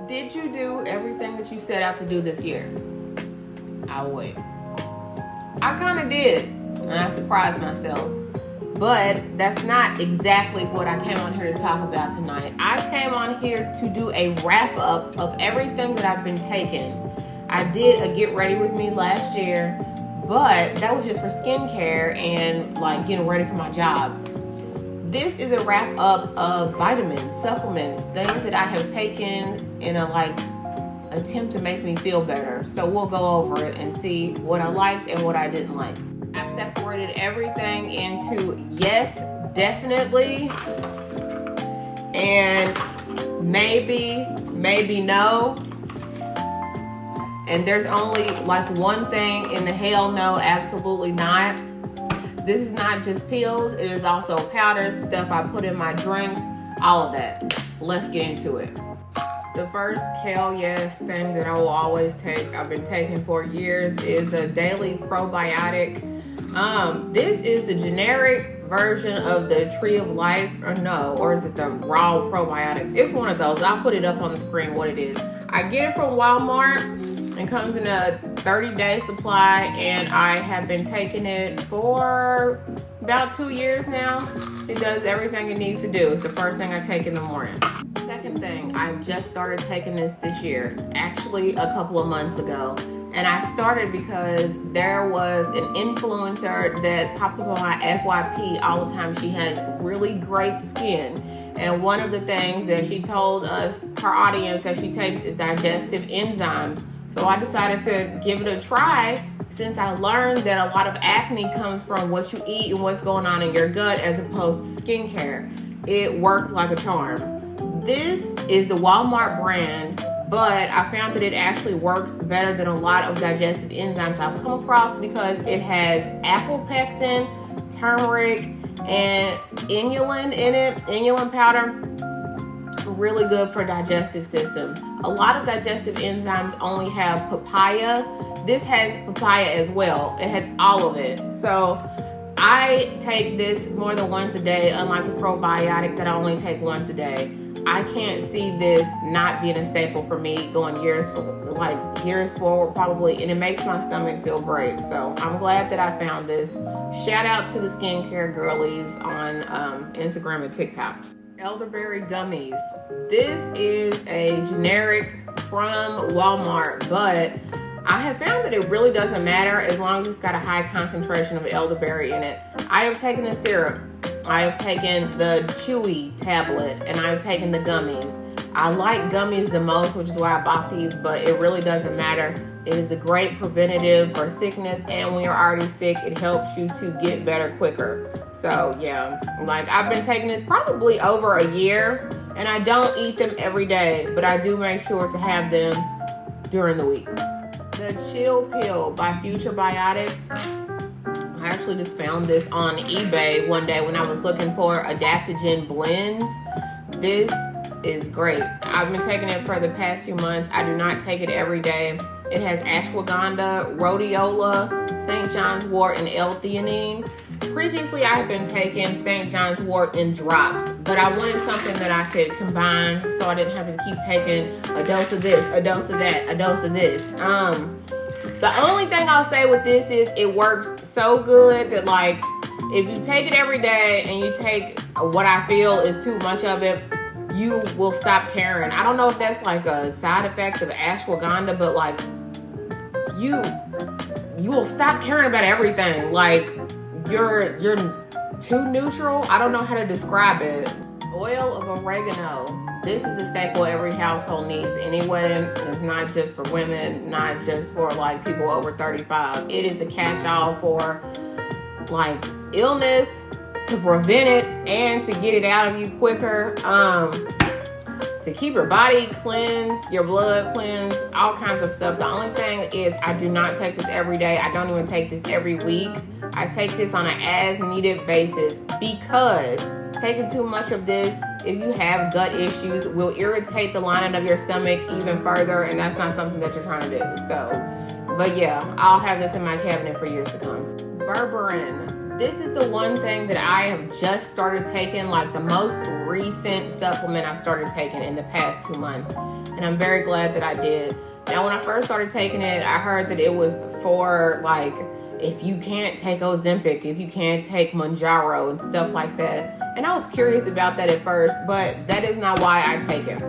Did you do everything that you set out to do this year? I would. I kind of did, and I surprised myself. But that's not exactly what I came on here to talk about tonight. I came on here to do a wrap up of everything that I've been taking. I did a get ready with me last year, but that was just for skincare and like getting ready for my job. This is a wrap up of vitamins, supplements, things that I have taken in a attempt to make me feel better. So we'll go over it and see what I liked and what I didn't like. I separated everything into yes, definitely, and maybe no. And there's only like one thing in the hell no, absolutely not. This is not just pills, it is also powders, stuff I put in my drinks, all of that. Let's get into it. The first hell yes thing that I will always take, I've been taking for years, is a daily probiotic. This is the generic version of the Tree of Life, or is it the raw probiotics? It's one of those. I'll put it up on the screen what it is. I get it from Walmart. It comes in a 30-day supply, and I have been taking it for about 2 years now. It does everything it needs to do. It's the first thing I take in the morning. Second thing, I've just started taking this year, actually a couple of months ago. And I started because there was an influencer that pops up on my FYP all the time. She has really great skin. And one of the things that she told us, her audience, that she takes is digestive enzymes. So I decided to give it a try, since I learned that a lot of acne comes from what you eat and what's going on in your gut as opposed to skincare. It worked like a charm. This is the Walmart brand, but I found that it actually works better than a lot of digestive enzymes I've come across because it has apple pectin, turmeric, and inulin in it, inulin powder. Really good for digestive system. A lot of digestive enzymes only have papaya. This has papaya as well. It has all of it. So I take this more than once a day, unlike the probiotic that I only take once a day. I can't see this not being a staple for me going years forward probably, and it makes my stomach feel great. So I'm glad that I found this. Shout out to the skincare girlies on Instagram and TikTok. Elderberry gummies. This is a generic from Walmart, but I have found that it really doesn't matter as long as it's got a high concentration of elderberry in it. I have taken the syrup, I have taken the chewy tablet, and I have taken the gummies. I like gummies the most, which is why I bought these, but it really doesn't matter. It is a great preventative for sickness, and when you're already sick, it helps you to get better quicker. So yeah, like I've been taking this probably over a year, and I don't eat them every day, but I do make sure to have them during the week. The Chill Pill by Future Biotics. I actually just found this on eBay one day when I was looking for adaptogen blends. This is great. I've been taking it for the past few months. I do not take it every day. It has ashwagandha, rhodiola, St. John's wort, and L-theanine. Previously, I had been taking St. John's wort in drops, but I wanted something that I could combine so I didn't have to keep taking a dose of this, a dose of that, a dose of this. The only thing I'll say with this is it works so good that like if you take it every day and you take what I feel is too much of it, you will stop caring. I don't know if that's like a side effect of ashwagandha, but like you will stop caring about everything. Like you're too neutral. I don't know how to describe it. Oil of oregano. This is a staple every household needs anyway. It's not just for women, not just for like people over 35. It is a catch-all for like illness, to prevent it, and to get it out of you quicker. To keep your body cleansed, your blood cleansed, all kinds of stuff. The only thing is I do not take this every day. I don't even take this every week. I take this on an as-needed basis because taking too much of this, if you have gut issues, will irritate the lining of your stomach even further, and that's not something that you're trying to do. So, but yeah, I'll have this in my cabinet for years to come. Berberine. This is the one thing that I have just started taking, like the most recent supplement I've started taking in the past 2 months. And I'm very glad that I did. Now, when I first started taking it, I heard that it was for like, if you can't take Ozempic, if you can't take Mounjaro and stuff like that. And I was curious about that at first, but that is not why I take it.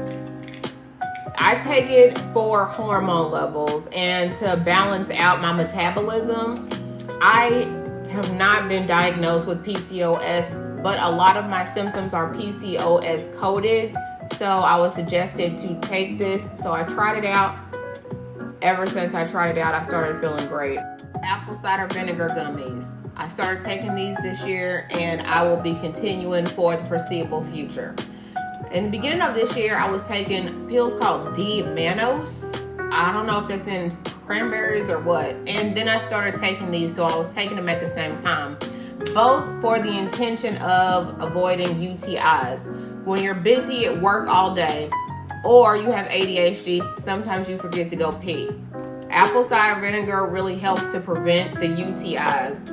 I take it for hormone levels and to balance out my metabolism. I have not been diagnosed with PCOS, but a lot of my symptoms are PCOS coded. So I was suggested to take this. So I tried it out. Ever since I tried it out, I started feeling great. Apple cider vinegar gummies. I started taking these this year, and I will be continuing for the foreseeable future. In the beginning of this year, I was taking pills called D-Mannose. I don't know if that's in cranberries or what. And then I started taking these, so I was taking them at the same time. Both for the intention of avoiding UTIs. When you're busy at work all day, or you have ADHD, sometimes you forget to go pee. Apple cider vinegar really helps to prevent the UTIs.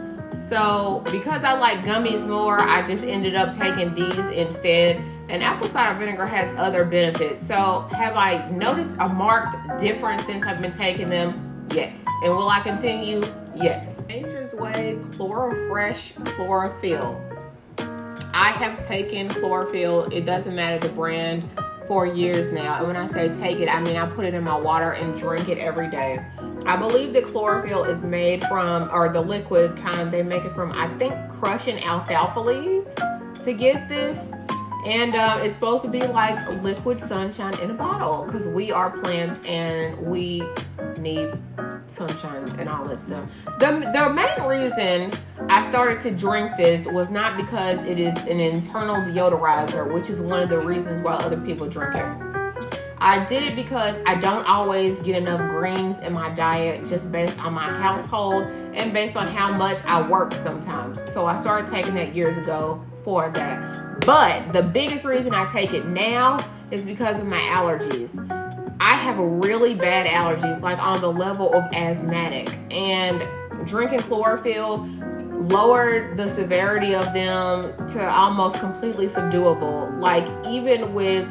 So because I like gummies more, I just ended up taking these instead. And apple cider vinegar has other benefits. So have I noticed a marked difference since I've been taking them? Yes. And will I continue? Yes. Nature's Way Chlorofresh Chlorophyll. I have taken chlorophyll, it doesn't matter the brand, for years now. And when I say take it, I mean I put it in my water and drink it every day. I believe the chlorophyll is made from, or the liquid kind, they make it from, I think, crushing alfalfa leaves to get this. And it's supposed to be like liquid sunshine in a bottle, because we are plants and we need sunshine and all that stuff. The main reason I started to drink this was not because it is an internal deodorizer, which is one of the reasons why other people drink it. I did it because I don't always get enough greens in my diet, just based on my household and based on how much I work sometimes. So I started taking that years ago for that. But the biggest reason I take it now is because of my allergies. I have really bad allergies, like on the level of asthmatic, and drinking chlorophyll lowered the severity of them to almost completely subduable. Like even with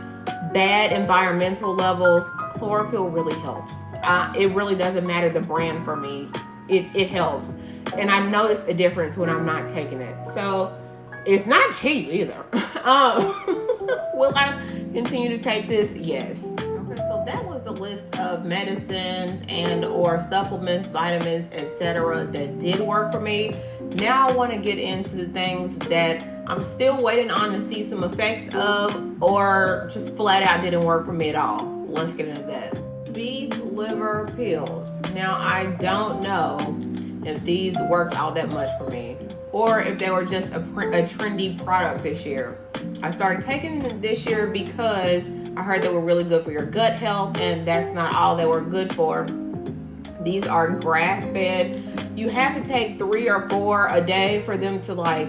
bad environmental levels, chlorophyll really helps. It really doesn't matter the brand for me. It helps. And I've noticed a difference when I'm not taking it. So it's not cheap either. Will I continue to take this? Yes. Okay, so that was the list of medicines and or supplements, vitamins, etc. that did work for me. Now I want to get into the things that I'm still waiting on to see some effects of, or just flat out didn't work for me at all. Let's get into that. Beef liver pills. Now I don't know if these worked all that much for me, or if they were just a trendy product this year. I started taking them this year because I heard they were really good for your gut health, and that's not all they were good for. These are grass-fed. You have to take 3 or 4 a day for them to like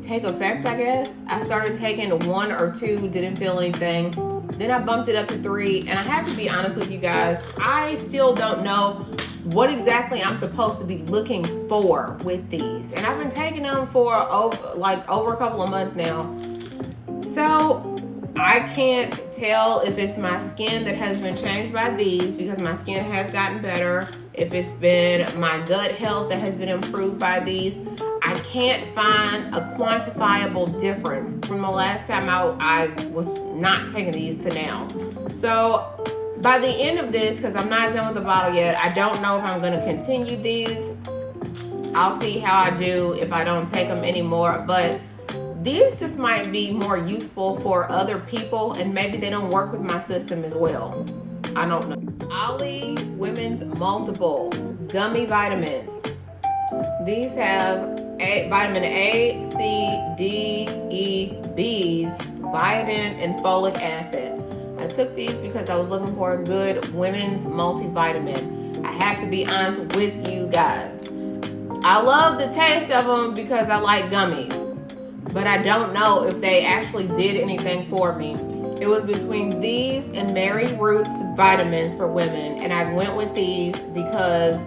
take effect, I guess. I started taking 1 or 2, didn't feel anything. Then I bumped it up to 3, and I have to be honest with you guys, I still don't know what exactly I'm supposed to be looking for with these. And I've been taking them for over a couple of months now. So I can't tell if it's my skin that has been changed by these, because my skin has gotten better, if it's been my gut health that has been improved by these. I can't find a quantifiable difference from the last time I was not taking these to now. So by the end of this, because I'm not done with the bottle yet, I don't know if I'm going to continue these. I'll see how I do if I don't take them anymore. But these just might be more useful for other people, and maybe they don't work with my system as well. I don't know. Ollie Women's Multiple Gummy Vitamins. These have vitamin A, C, D, E, B's, biotin, and folic acid. I took these because I was looking for a good women's multivitamin. I have to be honest with you guys. I love the taste of them because I like gummies, but I don't know if they actually did anything for me. It was between these and Mary Ruth's vitamins for women, and I went with these because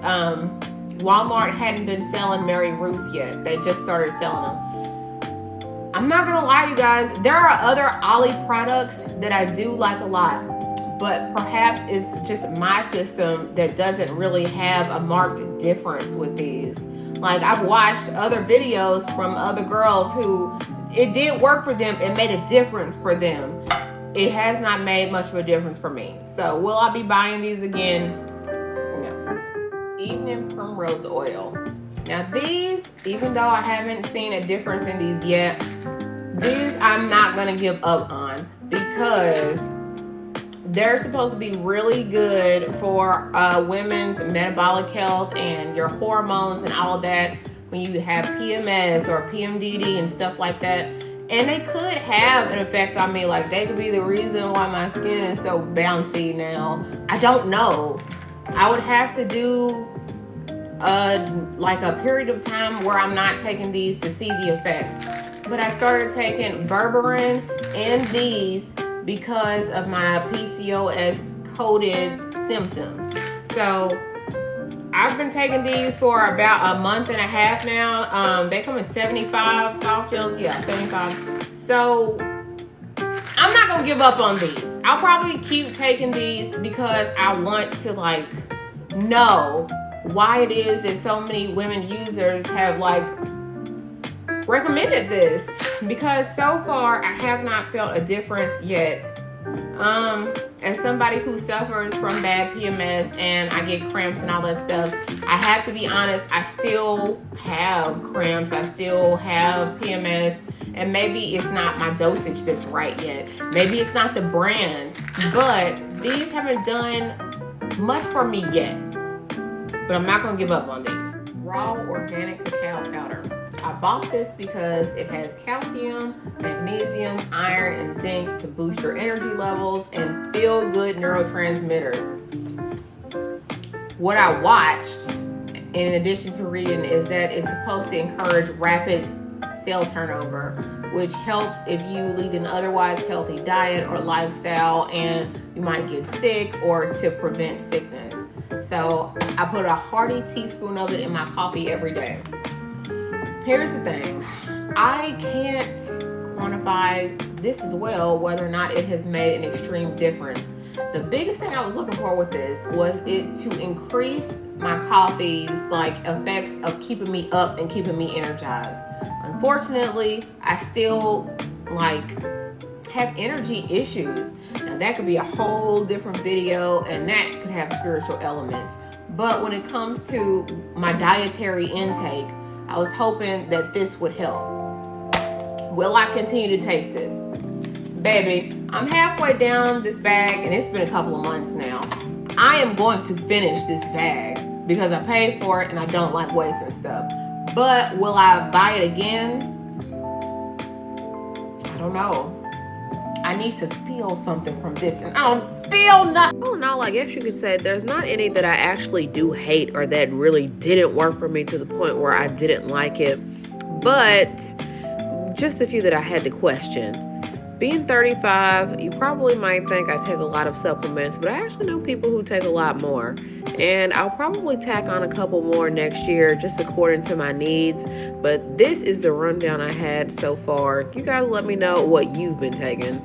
Walmart hadn't been selling Mary Ruth's yet. They just started selling them. I'm not gonna lie, you guys, there are other Ollie products that I do like a lot, but perhaps it's just my system that doesn't really have a marked difference with these. Like, I've watched other videos from other girls who it did work for them. It made a difference for them. It has not made much of a difference for me. So will I be buying these again? No. Evening Primrose Oil. Now these, even though I haven't seen a difference in these yet, these I'm not gonna give up on because they're supposed to be really good for women's metabolic health and your hormones and all of that when you have PMS or PMDD and stuff like that. And they could have an effect on me. Like, they could be the reason why my skin is so bouncy now. I don't know. I would have to do like a period of time where I'm not taking these to see the effects. But I started taking berberine and these because of my PCOS coded symptoms. So I've been taking these for about a month and a half now. They come in 75 soft gels. Yeah, 75. So I'm not gonna give up on these. I'll probably keep taking these because I want to like know why it is that so many women users have like recommended this, because so far I have not felt a difference yet. As somebody who suffers from bad PMS and I get cramps and all that stuff, I have to be honest, I still have cramps, I still have PMS, and maybe it's not my dosage that's right yet. Maybe it's not the brand, but these haven't done much for me yet. But I'm not gonna give up on these. Raw organic cacao powder. I bought this because it has calcium, magnesium, iron, and zinc to boost your energy levels and feel good neurotransmitters. What I watched, in addition to reading, is that it's supposed to encourage rapid cell turnover, which helps if you lead an otherwise healthy diet or lifestyle and you might get sick, or to prevent sickness. So I put a hearty teaspoon of it in my coffee every day. Here's the thing, I can't quantify this as well, whether or not it has made an extreme difference. The biggest thing I was looking for with this was it to increase my coffee's like effects of keeping me up and keeping me energized. Unfortunately, I still like have energy issues. Now that could be a whole different video, and that could have spiritual elements. But when it comes to my dietary intake, I was hoping that this would help. Will I continue to take this? Baby, I'm halfway down this bag and it's been a couple of months now. I am going to finish this bag because I paid for it and I don't like wasting stuff. But will I buy it again? I don't know. I need to feel something from this, and I don't feel nothing. All in all, I guess you could say there's not any that I actually do hate or that really didn't work for me to the point where I didn't like it, but just a few that I had to question. Being 35, you probably might think I take a lot of supplements, but I actually know people who take a lot more. And I'll probably tack on a couple more next year, just according to my needs. But this is the rundown I had so far. You guys let me know what you've been taking.